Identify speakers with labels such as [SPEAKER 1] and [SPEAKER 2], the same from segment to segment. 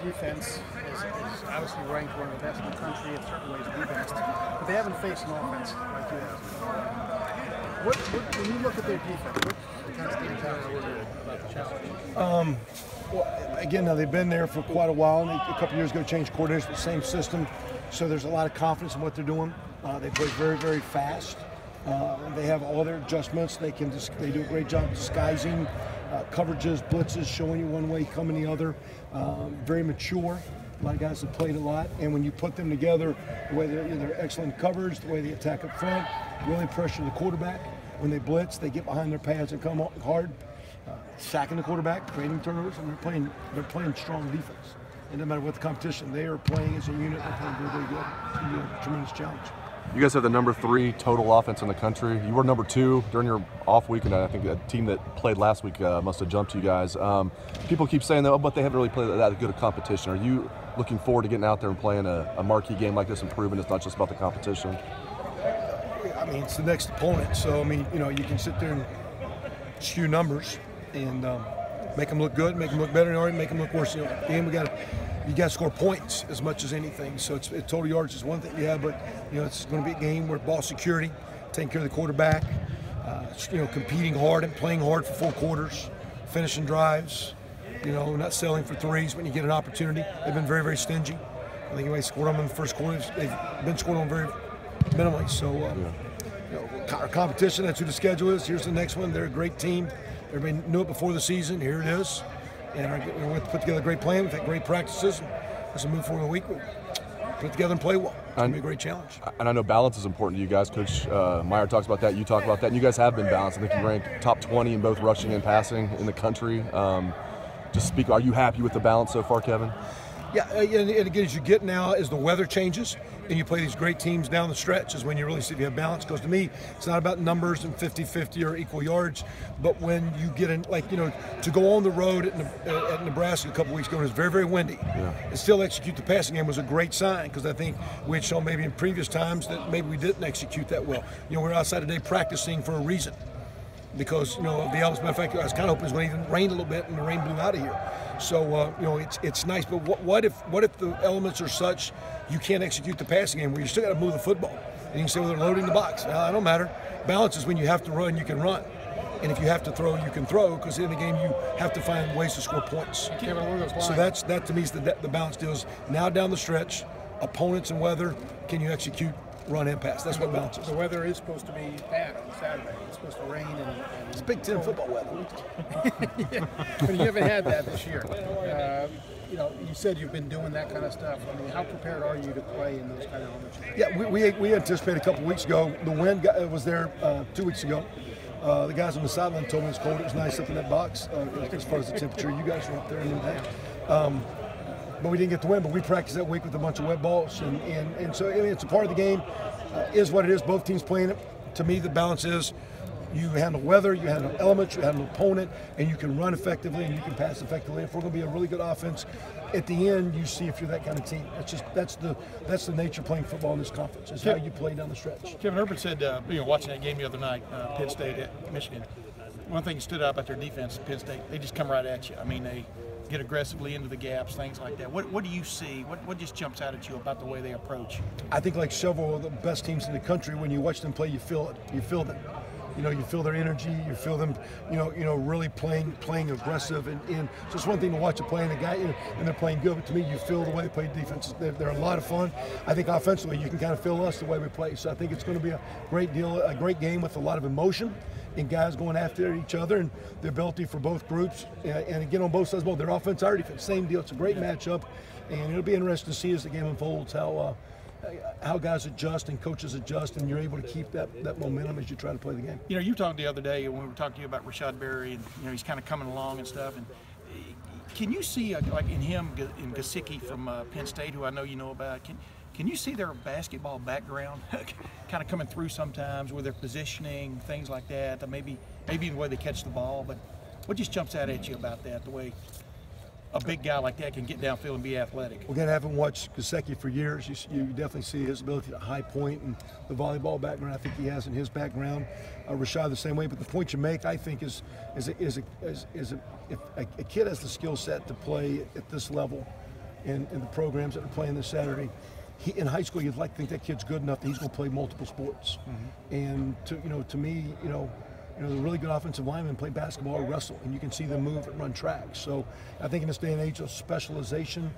[SPEAKER 1] defense is obviously ranked one of the best in the country, in certain ways the best, but they haven't faced an offense like you have. When you look at their defense, what kind of stands out about the challenge?
[SPEAKER 2] Well, again, now they've been there for quite a while, and a couple years ago changed coordinators, the same system, so there's a lot of confidence in what they're doing. They play very, very fast. They have all their adjustments. They do a great job disguising coverages, blitzes, showing you one way, coming the other. Very mature. A lot of guys have played a lot, and when you put them together, the way they're excellent coverage, the way they attack up front, really pressure the quarterback. When they blitz, they get behind their pads and come hard, sacking the quarterback, creating turnovers, and they're playing strong defense. And no matter what the competition, they are playing as a unit. They're playing very, very good. It's going to be a tremendous challenge.
[SPEAKER 3] You guys have the #3 total offense in the country. You were #2 during your off week, and I think a team that played last week must have jumped you guys. People keep saying that, oh, but they haven't really played that good a competition. Are you looking forward to getting out there and playing a marquee game like this and proving it's not just about the competition?
[SPEAKER 2] I mean, it's the next opponent, so I mean, you can sit there and skew numbers and make them look good, make them look better, or make them look worse. Game, you got to score points as much as anything. So it's total yards is one thing you have, but it's going to be a game where ball security, taking care of the quarterback, competing hard and playing hard for 4 quarters, finishing drives, not settling for threes when you get an opportunity. They've been very, very stingy. I think they scored them in the first quarter. They've been scored on very minimally. So our competition, that's who the schedule is. Here's the next one. They're a great team. Everybody knew it before the season. Here it is. And we're going to put together a great plan. We've had great practices. As we move forward in the week, we'll put it together and play well. It's going to be a great challenge.
[SPEAKER 3] And I know balance is important to you guys. Coach Meyer talks about that. You talk about that. And you guys have been balanced. I think you ranked top 20 in both rushing and passing in the country. Are you happy with the balance so far, Kevin?
[SPEAKER 2] Yeah, and again, as you get now, as the weather changes and you play these great teams down the stretch, is when you really see if you have balance. Because to me, it's not about numbers and 50-50 or equal yards, but when you get in, to go on the road at Nebraska a couple weeks ago, it was very, very windy.
[SPEAKER 3] Yeah.
[SPEAKER 2] And still execute the passing game was a great sign, because I think we had shown maybe in previous times that maybe we didn't execute that well. We're outside today practicing for a reason. Because, of the elements. Matter of fact, I was kind of hoping it was going to even rain a little bit, and the rain blew out of here. So, it's nice. But what if the elements are such you can't execute the passing game, where you still got to move the football? And you can say, well, they're loading the box. Well, it don't matter. Balance is when you have to run, you can run. And if you have to throw, you can throw, because in the game you have to find ways to score points. So that to me is the balance deal. Is now down the stretch, opponents and weather, can you execute run and pass? That's what balance is.
[SPEAKER 1] The weather is supposed to be bad on Saturday. It's supposed to rain and
[SPEAKER 2] it's Big Ten football weather.
[SPEAKER 1] Yeah, but you haven't had that this year. You said you've been doing that kind of stuff. I mean, how prepared are you to play in those kind of elements?
[SPEAKER 2] Yeah, we anticipated a couple weeks ago. The wind was there 2 weeks ago. The guys on the sideline told me it's cold. It was nice up in that box as far as the temperature. You guys were up there in the day. But we didn't get the win, but we practiced that week with a bunch of wet balls. And so it's a part of the game, is what it is. Both teams playing it. To me, the balance is you handle weather, you handle elements, you handle opponent, and you can run effectively and you can pass effectively. If we're going to be a really good offense, at the end, you see if you're that kind of team. That's the nature of playing football in this conference, is how you play down the stretch.
[SPEAKER 4] Kevin Herbert said, watching that game the other night, Penn State at Michigan, one thing that stood out about their defense, Penn State, they just come right at you. I mean, they get aggressively into the gaps, things like that. What do you see? What just jumps out at you about the way they approach?
[SPEAKER 2] I think like several of the best teams in the country, when you watch them play, you feel it. You feel them. You feel their energy. You feel them. Really playing aggressive. And so it's one thing to watch a play and a guy, and they're playing good. But to me, you feel the way they play defense. They're a lot of fun. I think offensively, you can kind of feel us the way we play. So I think it's going to be a great game with a lot of emotion, and guys going after each other, and the ability for both groups. And again, on both sides of the ball, their offense, our defense, same deal. It's a great matchup, and it'll be interesting to see as the game unfolds how guys adjust and coaches adjust, and you're able to keep that momentum as you try to play the game.
[SPEAKER 4] You talked the other day when we were talking to you about Rashad Berry, and he's kind of coming along and stuff. And can you see like in him, in Gesicki from Penn State, who I know you know about? Can you see their basketball background kind of coming through sometimes with their positioning, things like that? Maybe the way they catch the ball, but what just jumps out at you about that? The way a big guy like that can get downfield and be athletic.
[SPEAKER 2] We're going to have watched Gesicki for years. You definitely see his ability to high point and the volleyball background I think he has in his background. Rashad the same way. But the point you make, I think, is if a kid has the skill set to play at this level, and the programs that are playing this Saturday. In high school, you'd like to think that kid's good enough that he's going to play multiple sports. And to me, the really good offensive linemen play basketball or wrestle, and you can see them move and run track. So I think in this day and age of specialization,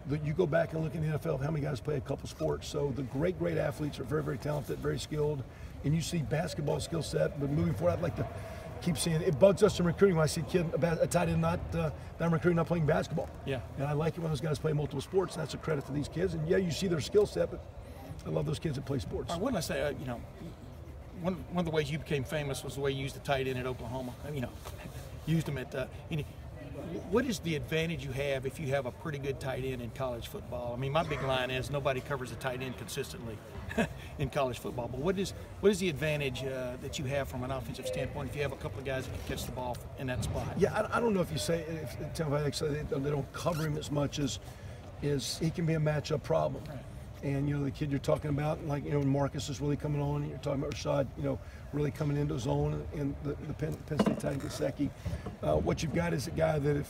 [SPEAKER 2] that you go back and look in the NFL, how many guys play a couple sports. So the great athletes are very, very talented, very skilled, and you see basketball skill set. But moving forward, I'd like to keep seeing it. Bugs us in recruiting when I see a tight end not recruiting, not playing basketball.
[SPEAKER 4] Yeah.
[SPEAKER 2] And I like it when those guys play multiple sports, and that's a credit to these kids. And yeah, you see their skill set, but I love those kids that play sports.
[SPEAKER 4] What did I say? One of the ways you became famous was the way you used the tight end at Oklahoma. Used them at. What is the advantage you have if you have a pretty good tight end in college football? I mean, my big line is nobody covers a tight end consistently in college football. But what is the advantage that you have from an offensive standpoint if you have a couple of guys that can catch the ball in that spot?
[SPEAKER 2] Yeah, I don't know if you say they don't cover him as much as he can be a matchup problem.
[SPEAKER 4] Right.
[SPEAKER 2] And the kid you're talking about, like Marcus is really coming on. And you're talking about Rashad, really coming into his own, and the Penn State tight end Gesicki. What you've got is a guy that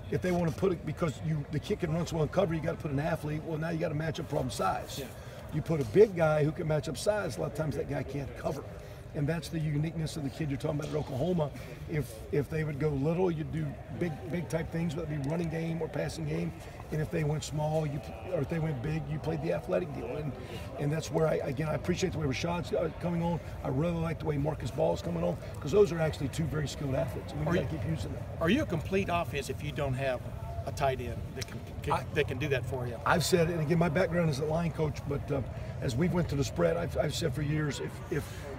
[SPEAKER 2] if they want to put it, because the kid can run so well and cover, you got to put an athlete. Well, now you got to match up problem size.
[SPEAKER 4] Yeah.
[SPEAKER 2] You put a big guy who can match up size. A lot of times that guy can't cover. And that's the uniqueness of the kid you're talking about at Oklahoma. If they would go little, you'd do big type things, whether it be running game or passing game. And if they went small, or if they went big, you played the athletic deal. And that's where I appreciate the way Rashad's coming on. I really like the way Marcus Ball's coming on, because those are actually two very skilled athletes. And we got to keep using them. Are
[SPEAKER 4] you a complete offense if you don't have a tight end that can do that for you?
[SPEAKER 2] I've said it, and again, my background is a line coach, but as we went to the spread, I've said for years,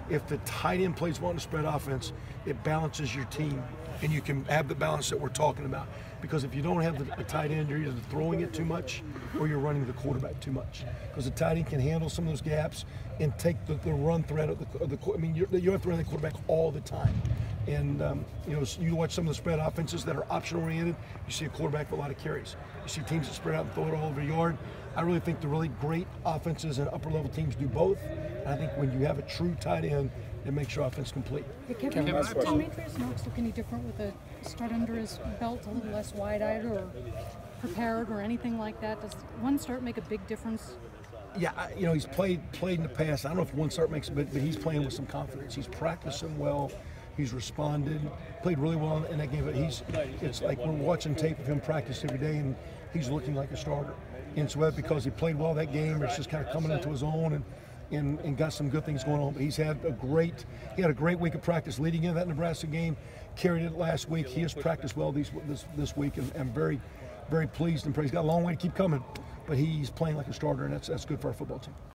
[SPEAKER 2] if the tight end plays well in the spread offense, it balances your team, and you can have the balance that we're talking about. Because if you don't have a tight end, you're either throwing it too much or you're running the quarterback too much. Because the tight end can handle some of those gaps and take the run threat of the. I mean, you have to run the quarterback all the time. And you watch some of the spread offenses that are option oriented. You see a quarterback with a lot of carries. You see teams that spread out and throw it all over the yard. I really think the really great offenses and upper level teams do both. And I think when you have a true tight end, it makes your offense complete.
[SPEAKER 5] Hey, Kevin, does Demetrius Knox look any different with a start under his belt, a little less wide-eyed or prepared or anything like that? Does one start make a big difference?
[SPEAKER 2] Yeah, he's played in the past. I don't know if one start makes it, but he's playing with some confidence. He's practicing well. He's responded, played really well in that game. But it's like we're watching tape of him practice every day, and he's looking like a starter. And so because he played well that game, it's just kind of coming into his own and got some good things going on. But he had a great week of practice leading into that Nebraska game. Carried it last week. He has practiced well this week, and I'm very, very pleased and praised. He's got a long way to keep coming, but he's playing like a starter, and that's good for our football team.